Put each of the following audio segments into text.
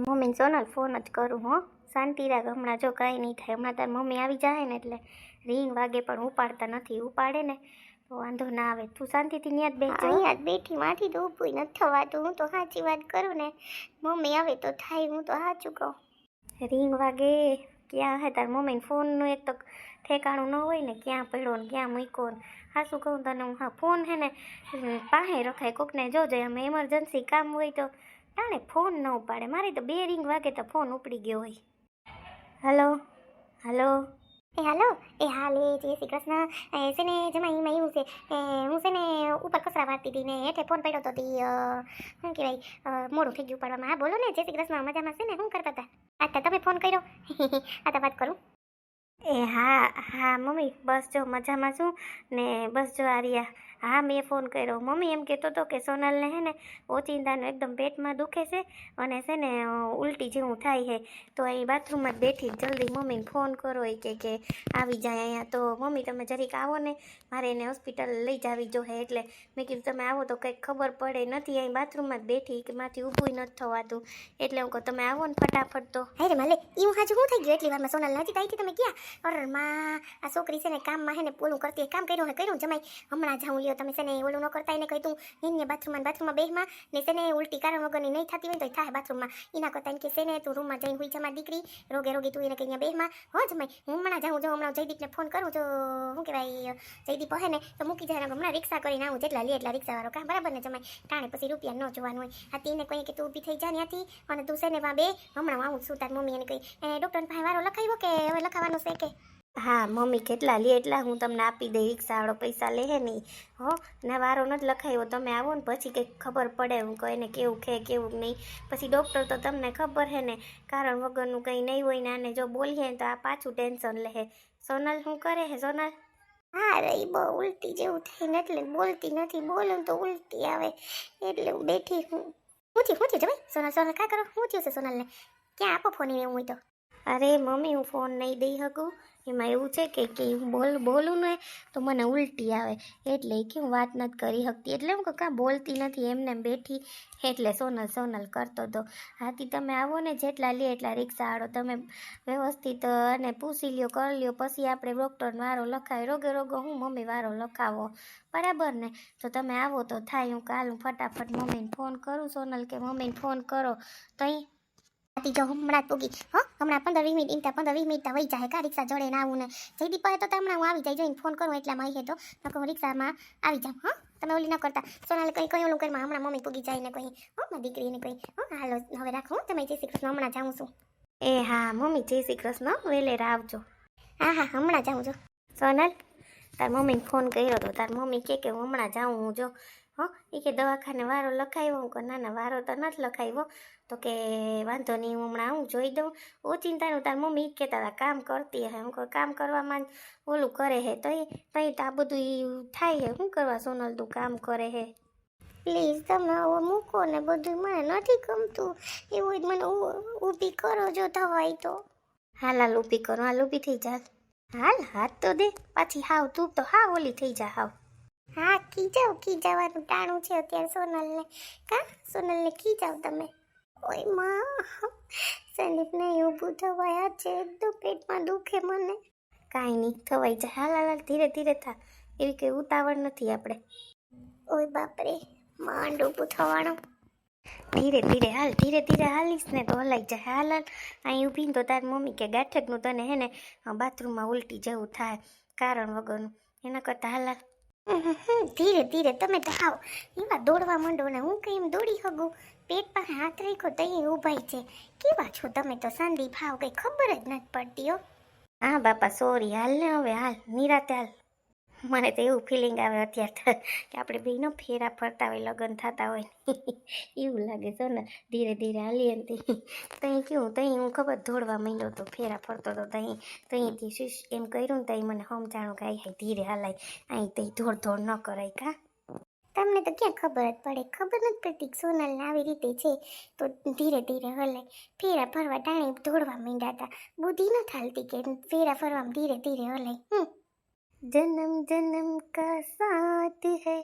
મમ્મીને સોનલ ફોન જ કરું હો. શાંતિ રાખ, હમણાં જો કાંઈ નહીં થાય. હમણાં તાર મમ્મી આવી જાય ને એટલે રિંગ વાગે પણ ઉપાડતા નથી. ઉપાડે ને તો વાંધો ના આવે. તું શાંતિથી ન્યા જ બેસજો. અહીંયા જ બેઠી, માથી તો ઊભું નથી થવાતું. હું તો સાચી વાત કરું ને, મમ્મી આવે તો થાય. હું તો સાચું કહું. રિંગ વાગે ક્યાં હે તાર મમ્મીને ફોનનું એક તો ઠેકાણું ન હોય ને, ક્યાં પડ્યો ને ક્યાં મૂક્યો ને. સાચું કહું તને હું, હા ફોન હે ને પાસે રખાય. કોકને જોજે અમે એમરજન્સી કામ હોય તો તાણે ફોન ન ઉપાડે. મારી તો 2 રિંગ વાગે તો ફોન ઉપડી ગયો હોય. હલો હલો હાલો હાલે જય શ્રી કૃષ્ણ. છે ને જમાઈ એમાં એવું છે, હું છે ને ઉપર કચરા વાળતી હતી ને હેઠે ફોન પડ્યો તો શું કહેવાય મોડું થઈ ગયું ઉપાડવામાં. હા બોલો ને, જય શ્રી કૃષ્ણ. મજામાં છે ને? શું કરતા હતા? અચ્છા તમે ફોન કર્યો. આ તો વાત કરું. હા હા મમ્મી, બસ જો મજામાં છું ને. બસ જો આર્યા. હા મેં ફોન કર્યો. મમ્મી એમ કહેતો હતો કે સોનલને હે ને ઓચિંતાનું એકદમ પેટમાં દુખે છે અને છે ને ઉલટી જેવું થાય છે. તો અહીં બાથરૂમમાં જ બેઠી, જલ્દી મમ્મીને ફોન કરો એ કે આવી જાય અહીંયા. તો મમ્મી તમે જરીક આવો ને, મારે એને હોસ્પિટલ લઈ જવી જોઈએ. એટલે મેં કીધું તમે આવો તો કંઈક ખબર પડે. નથી અહીં બાથરૂમમાં જ બેઠી કે માથી ઊભું નથી થવાતું. એટલે હું કહું તમે આવો ને ફટાફટ. તો હાય રે માલે એવું હાજુ શું થઈ ગયું એટલી વારમાં? સોનલ નથી આવી તમે ક્યાં? અરે માં આ છોકરી છે ને કામમાં હે ને ઓલું કરતી કામ કર્યું જમાઈ. હમણાં જાઉં લ્યો તમે છે ને ઓલું ન કરતા એને કહી તું એને બાથરૂમમાં બેહમાં ને છે ને ઉલટી કારણ વગરની નહીં થતી હોય તો થાય બાથરૂમમાં. એના કરતા એને કે છે ને તું રૂમમાં જઈને હુઈ જમા દીકરી, રોગે તું એને કહી અહીંયા બેહમાં. હો જમાઈ હું હમણાં જાઉં જો, હમણાં જયદીપને ફોન કરું જો શું કહેવાય જયદીપ હે ને તો મૂકી જાય. હમણાં રિક્ષા કરીને આવું, જેટલા લે એટલા રિક્ષાવાળો કામ બરાબર ને જમાઈ. ટાણે પછી રૂપિયા ન જોવાનું હોય. આ તેને કહી કે તું ઊભી થઈ જા ત્યાંથી અને તું છે ને બે હમણાં આવું છું. તાર મમ્મી એને કહી ડૉક્ટર પાસે વારો લખાવ્યો કે હવે લખાવાનો છે કે? હા મમ્મી કેટલા લે એટલા હું તમને આપી દઈ. રિક્ષાવાળો પૈસા લે હે નહીં હો ને, વારો નથી લખાવ્યો. તમે આવો ને પછી કંઈક ખબર પડે. હું કહે ને કેવું ખે કેવું નહીં. પછી ડૉક્ટર તો તમને ખબર હે ને કારણ વગરનું કંઈ નહીં હોય ને. આને જો બોલીએ તો આ પાછું ટેન્શન લે. સોનલ શું કરે હે સોનલ? હા રે બહુ ઉલટી જેવું થઈને એટલે બોલતી નથી. બોલું તો ઉલટી આવે એટલે હું બેઠી હું. શું થયું જમાઈ? સોનલ કાં કરો? શું થયું છે સોનલને? ક્યાં આપો ફોન એવું હોય તો? અરે મમ્મી હું ફોન નહીં દઈ શકું. એમાં એવું છે કે હું બોલું ને તો મને ઉલટી આવે એટલે કે હું વાત નથી કરી શકતી. એટલે હું કાં બોલતી નથી, એમને બેઠી એટલે સોનલ કરતો હતો. હાથી તમે આવો ને, જેટલા લે એટલા રિક્ષાવાળો તમે વ્યવસ્થિત અને પૂછી લ્યો કરી લ્યો. પછી આપણે ડૉક્ટરનો વારો લખાય. રોગે હું મમ્મી વારો લખાવો બરાબર ને? તો તમે આવો તો થાય. હું કાલ ફટાફટ મમ્મીને ફોન કરું. સોનલ કે મમ્મીને ફોન કરો તો જો હમણાં જ પૂગી. હા હમણાં 15-20 મિનિટ ઇમતા 15-20 મિનિટ વહી જાય. કા રિક્ષા જોડે ને આવું ને જયદીપ તો હમણાં હું આવી જાય. જોઈને ફોન કરું એટલામાં આવી તો હું રિક્ષામાં આવી જાઉં. હા તમે ઓલી ન કરતા. સોનાલે કઈ ઓલું કરીમાં હમણાં મમ્મી પૂગી જાય ને કઈ મારી દીકરીને કઈ. હા હાલો હવે રાખો તમે. જય શ્રી કૃષ્ણ. હમણાં જાઉં છું. એ હા મમ્મી જય શ્રી કૃષ્ણ. વેલેરા આવજો. હા હમણાં જાઉં છું. સોનલ તાર મમ્મીને ફોન કર્યો હતો. તાર મમ્મી કે હું હમણાં જાઉં હું જો. હો એ કે દવાખાને વારો લખાવ્યો? હું કહું ના વારો તો નથી લખાવ્યો. તો કે વાંધો નહીં હું હમણાં આવું જોઈ દઉં. ઓચિંતાનું તાર મમ્મી એ કહેતા હતા કામ કરતી હે. હું કહું કામ કરવામાં ઓલું કરે હે તો આ બધું થાય હે. શું કરવા સોનલ તું કામ કરે હે? પ્લીઝ તમે હવે મૂકો ને બધું, મને નથી ગમતું. એવું મને ઊભી કરો જો થવાય તો. હાલ ઊભી કરો. હાલ ઊભી થઈ જા. હાલ હાથ તો દે પાછી. હાવ તું તો હાવ ઓલી થઈ જા હાવ. હા ખીજાવાનું ટાણું છે અત્યારે સોનલને. સોનલને ખીજાવ તમે. ઓય માં સંદીપ નહીં ઊભું થવાય છે. એકદમ પેટમાં દુખે મને. કાંઈ નહીં થવાય જાય. હાલ ધીરે ધીરે થા. એવી કંઈ ઉતાવળ નથી આપણે. ઓય બાપરે માંડ ઊભું થવાનું. ધીરે ધીરે હાલ. ધીરે ધીરે હાલીશ ને તો હલાઈ જાય. હાલ અહીં ઊભીને તો તારી મમ્મી કે ગાંઠકનું તને હે ને બાથરૂમમાં ઉલટી જેવું થાય કારણ વગરનું. એના કરતાં હાલ ધીરે ધીરે. તમે તો હાવ એવા દોડવા માંડો ને હું કંઈ એમ દોડી શકું? પેટ પાસે હાથ રાખ્યો તો અહીં ઊભાઈ છે. કેવા છો તમે તો સંદીપ? હાવ કંઈ ખબર જ નથી પડતી હો. હા બાપા સોરી. હાલ ને હવે હાલ નિરાતે હાલ. મને તો એવું ફિલિંગ આવે અત્યારે કે આપણે બેનો ફેરા ફરતા હોય, લગ્ન થતા હોય એવું લાગે છે ને. ધીરે ધીરે હાલીએ ને તઈ કેવું તઈ હું ખબર દોડવા માંડ્યો તો ફેરા ફરતો હતો. તઈથી શું એમ કર્યું ને તઈ મને સમજાણું કે આઈ ધીરે હાલાય. અહીં તઈ દોડ ન કરાય. કા તમને તો ક્યાં ખબર જ પડે? ખબર નથી પડતી સોનલને આવી રીતે છે તો ધીરે ધીરે હલાય. ફેરા ફરવા ટાણે દોડવા માંડ્યા હતા. બુદ્ધિ ન થાલતી કે ફેરા ફરવામાં ધીરે ધીરે હલાય. जन्म जन्म का साथ है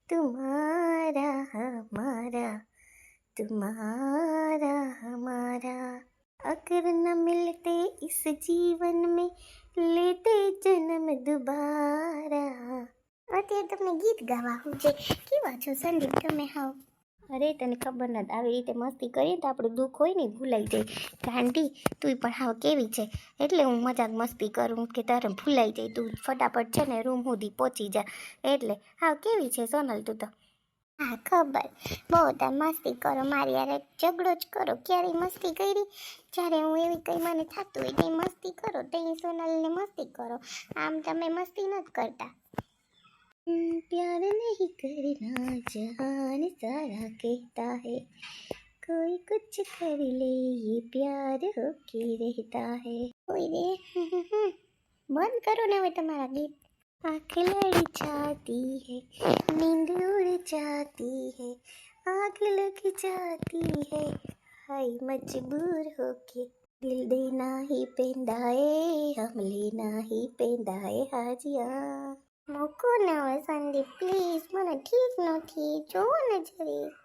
तुम्हारा हमारा, तुम्हारा हमारा. तुम्हारा अगर न मिलते इस जीवन में लेते जन्म दोबारा. અત્યારે તમને ગીત ગાવા હું છે કેવા છો સંદીપ તમે હાવ? અરે તને ખબર નથી, આવી રીતે મસ્તી કરીએ તો આપણું દુઃખ હોય ને ભૂલાઈ જાય. ગાંડી તું પણ હાવ કેવી છે, એટલે હું મજાક મસ્તી કરું કે તારે ભૂલાઈ જાય. તું ફટાફટ છે ને રૂમ સુધી પહોંચી જા, એટલે હાવ કેવી છે સોનલ તું તો? હા ખબર, બહુ તાર મસ્તી કરો, મારી યાર ઝઘડો જ કરો. ક્યારેય મસ્તી કરી? જ્યારે હું એવી કંઈ મને થતું હોય કંઈ મસ્તી કરો, ત્યાં સોનલને મસ્તી કરો. આમ તમે મસ્તી નથી કરતા. प्यार नहीं करना जहान सारा कहता है, कोई कुछ कर ले ये प्यार होके रहता है. कोई रे બંધ કરો ને હવે તમારા ગીત. आँख लड़ जाती है नींद उड़ जाती है, आग लग जाती है हाय मजबूर होके, दिल देना ही पेंदा है हम लेना ही पेंदा है हाजिया. મૂકો ને હવે સંદીપ પ્લીઝ, મને ઠીક નથી, જોવો ને જરીક.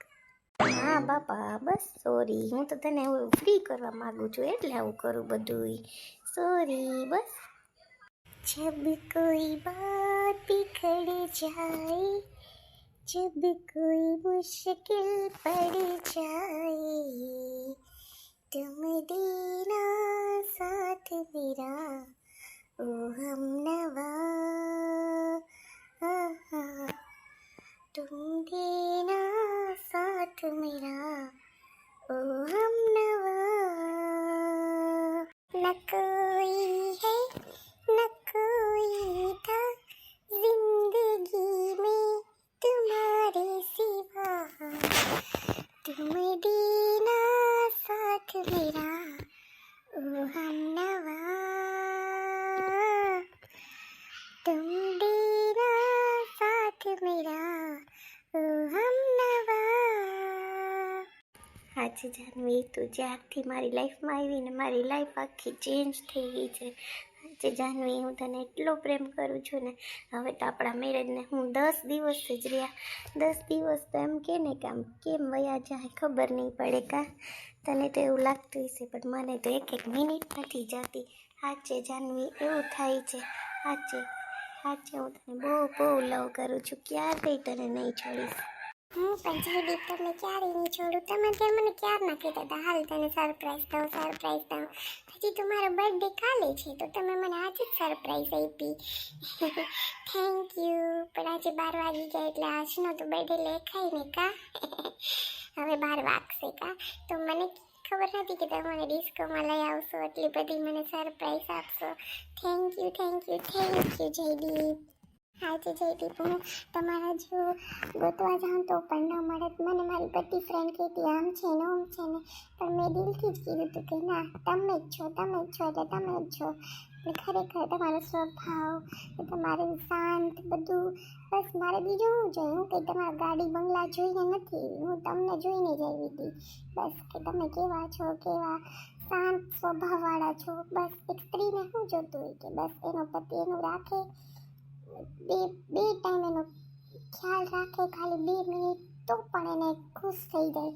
હા બાપા બસ સોરી, હું તો તને ફ્રી કરવા માંગુ છું એટલે આવું કરું બધું. સોરી બસ. જબ કોઈ બાત બિખડ જાય, જબ કોઈ મુશ્કિલ પડ જાય, तुम देना साथ मेरा ओ हमनवा, तुम देना साथ मेरा ओ हमनवा, न कोई है न कोई था जिंदगी में तुम्हारे सिवा, तुम देना साथ मेरा ओ हमनवा, तुम देना साथ मेरा ओ हमनवा. આજે જાનવી તું જ્યારથી મારી લાઈફમાં આવી ને મારી લાઈફ આખી ચેન્જ થઈ ગઈ છે. આજે જાનવી હું તને એટલો પ્રેમ કરું છું ને, હવે તો આપણા મેરેજને હું 10 દિવસ જ રહ્યા. 10 દિવસ તો એમ કે ને કે આમ કેમ વયા જાય ખબર નહીં પડે. કા તને તો એવું લાગતું હશે પણ મને તો એક મિનિટ નથી જતી. સાચે જાનવી એવું થાય છે. સાચે હું તને બહુ લવ કરું છું, ક્યારેય તને નહીં છોડીશ. હું પણ જયદીપ તમને ક્યારેય નહીં છોડું. તમે ત્યાં મને ક્યાર ના કહેતા હતા હાલ તને સરપ્રાઈઝ દઉં. હજી તો મારો બર્થડે કાલે છે તો તમે મને આજે જ સરપ્રાઈઝ આપી. Thank you. પણ આજે 12 વાગી ગયા એટલે આજનો તો બર્થડે લેખાય ને કા. હવે 12 વાગશે કા, તો મને ખબર નથી કે તમે મને ડિસ્કોમાં લઈ આવશો, એટલી બધી મને સરપ્રાઈઝ આપશો. Thank you Jaydeep. આજે જયદીપ હું તમારા જો ગોતવા જાઉં તો પણ ન મળે. મને મારી બધી ફ્રેન્ડ કહેતી આમ છે ને આમ છે ને, પણ મેં દિલથી જ કીધું હતું કે ના તમે જ છો એટલે તમે જ છો. ખરેખર તમારો સ્વભાવ, તમારું શાંત બધું, બસ મારે બીજું શું જોઈએ? હું કંઈ તમારા ગાડી બંગલા જોઈને નથી, હું તમને જોઈને જ આવી હતી. બસ કે તમે કેવા છો, કેવા શાંત સ્વભાવવાળા છો. બસ એક સ્ત્રીને શું જોતું હોય કે બસ એનો પતિ એનું રાખે, બે ટાઈમ એનો ખ્યાલ રાખે, ખાલી 2 મિનિટ તો પણ એને ખુશ થઈ જાય.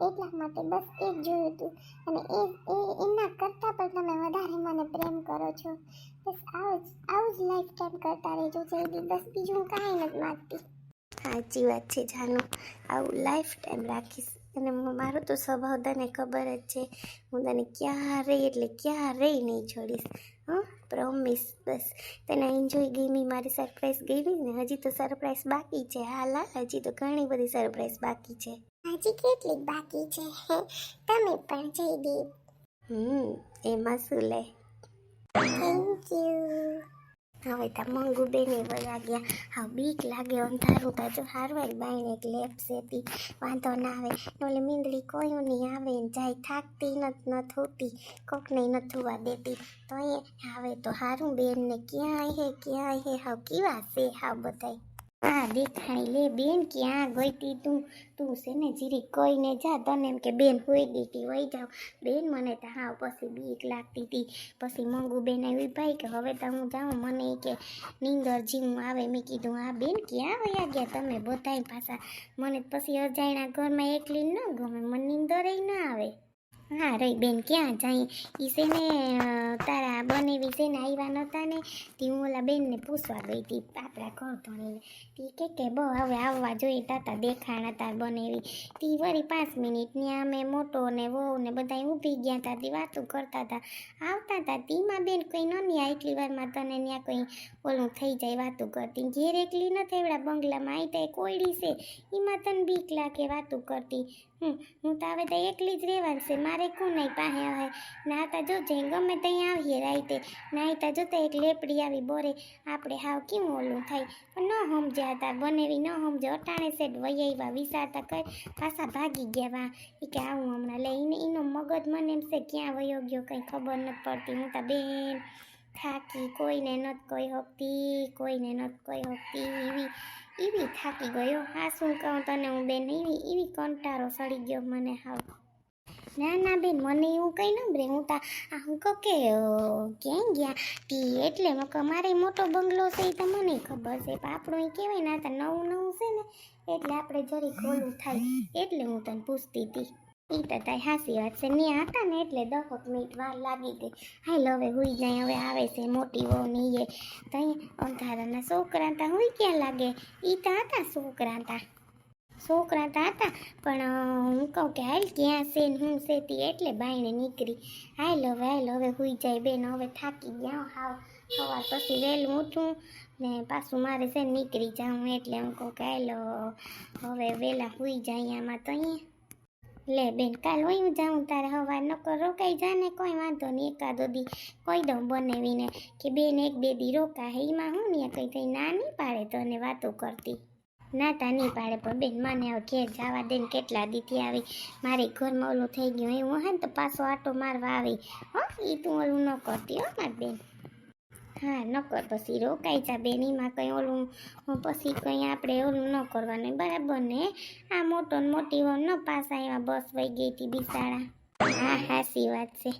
એટલા માટે બસ એ જ જોયું હતું. અને એના કરતાં પણ તમે વધારે મને પ્રેમ કરો છો. બસ આવું જ લાઈફ ટાઈમ કરતા રહેજો જયદીપ. બસ બીજું હું કાંઈ નથી માગતી. સાચી વાત છે જાનુ, આવું લાઈફ ટાઈમ રાખીશ. અને મારો તો સ્વભાવ તને ખબર જ છે, હું તને ક્યારેય નહીં છોડીશ. હા પ્રોમિસ. બસ તને એન્જોય ગમી મારી સરપ્રાઈઝ ગમી ને? હજી તો સરપ્રાઈઝ બાકી છે. હાલ હજી તો ઘણી બધી સરપ્રાઈઝ બાકી છે. હજી કેટલી બાકી છે? તમે પણ જયદીપ. એમાં શું લે. Thank you. હવે તો મંગુ બેને વયા ગયા. હા બીક લાગે અંધારું તો જો હારવાય બાઈને એક લેપ્સ હતી, વાંધો ના આવે. ઓલી મીંદડી કોઈ નહીં આવે ને જાય, થાકતી નથી હોતી, કોકને નથી હોવા દેતી. તો એ આવે તો હારું. બેનને ક્યાંય હે હાવ કેવા છે હાવ બધાય. હા દેખાણી લે બેન ક્યાં ગઈ તું છે ને જીરી કોઈને જા, તને એમ કે બેન હોઈ ગઈ હતી વહી જાવ. બેન મને તો હાવ પછી બીક લાગતી હતી. પછી મંગુ બેન આવી ભાઈ કે હવે તો હું જાઉં, મને કે નીંદર જીવું આવે. મેં કીધું હા બેન ક્યાં વયા ગયા તમે બધાય પાછા? મને પછી અજાણ્યા ઘરમાં એકલી ન ગમે, મને નીંદર ના આવે. હા રહી બેન ક્યાં જાય ઈ છે ને તારા બનેવી છે ને આવ્યા નહોતા ને તી હું ઓલા બેનને પૂછવા ગઈ હતી આપણા ઘર ધણીને તી કે બહુ હવે આવવા જોઈએ તાતા દેખાણા તાર બનેવી તી વળી 5 મિનિટ ત્યાં અમે મોટો ને વહુ ને બધા ઊભી ગયા હતા તી વાતું કરતા હતા આવતા હતા તીમાં બેન કોઈ ન ન્યા એટલી વારમાં તને ત્યાં કોઈ ઓલું થઈ જાય વાતું કરતી ઘેર એકલી નથી એવડા બંગલામાં આવી ત્યાં કોયડી છે એમાં તને બીક લાગે વાતું કરતી હું તો હવે તો એકલી જ રહેવાની છે મારે કોણ નહીં પાસે હવે નાતા જોજે ગમે ત્યાં આવીએ રાઈતે નાહીતા જોતા એક લેપડી આવી બોરે આપણે હાવ કેવું ઓલું થાય પણ ન સમજ્યા હતા બનેવી ન સમજે અટાણે સેટ વૈયા વિચારતા કઈ પાછા ભાગી ગયા વા એ કે આવું હમણાં લે એનો મગજ મને એમ છે ક્યાં વયો ગયો કંઈ ખબર નથી પડતી હું તો બેન થાકી કોઈને નથી કોઈ હકતી કોઈને નથી કોઈ હકતી એવી થાકી ગયો હા શું કહું તને હું બેન એવી કંટાળો સડી ગયો મને હાવ ના બેન મને એવું કંઈ ન બ્રે હું તા હું કહું કે ક્યાંય ગયા તી એટલે મારે મોટો બંગલો છે એ તો મને ખબર છે પણ આપણું એ કહેવાય ને આ તો નવું છે ને એટલે આપણે જરી ખોલું થાય એટલે હું તને પૂછતી હતી એ તો તારી હાસી વાત છે ત્યાં હતા ને એટલે 10 મિનિટ વાર લાગી ગઈ હાલ હવે હુઈ જાય હવે આવે છે મોટી વહુ ની એ ત્યાં અંધારાના છોકરા તા હુઈ ક્યાં લાગે એ તો હતા છોકરા તો હતા પણ હું કહું કે હાલ ક્યાં છે ને હું છે તી એટલે બાયણે નીકળી હાલ હવે હુઈ જાય બેન હવે થાકી ગયા હાવ સવાર પછી વહેલું ઉઠું ને પાછું મારે છે ને નીકળી જાઉં એટલે હું કહું કે હાલ હવે વહેલા હુઈ જાય આમાં તો અહીંયા લે બેન કાલ વયું જાઉં તારે હવાર નકર રોકાઈ જાને કોઈ વાંધો નહીં એકાદો દી કોઈ દઉં બનાવીને કે બેન 1-2 દી રોકા હે એમાં હું ને કંઈ થઈ ના નહીં પાડે તને વાતો કરતી ના તા નહીં પાડે પણ બેન મને હવે ઘેર જવા દે ને કેટલા દીથી આવી મારે ઘરમાં ઓલું થઈ ગયું એવું હે ને તો પાછો આટો મારવા આવી હો એ તું ઓલું ન કરતી હો માર બેન હા નકર પછી રોકાઈ જા બેન એમાં કંઈ ઓલું પછી કંઈ આપણે ઓલું ન કરવાનું બરાબર ને આ મોટો ને મોટી વહુ ન પાછા એમાં બસ વહી ગઈ હતી બિસાડા હા હાસી વાત છે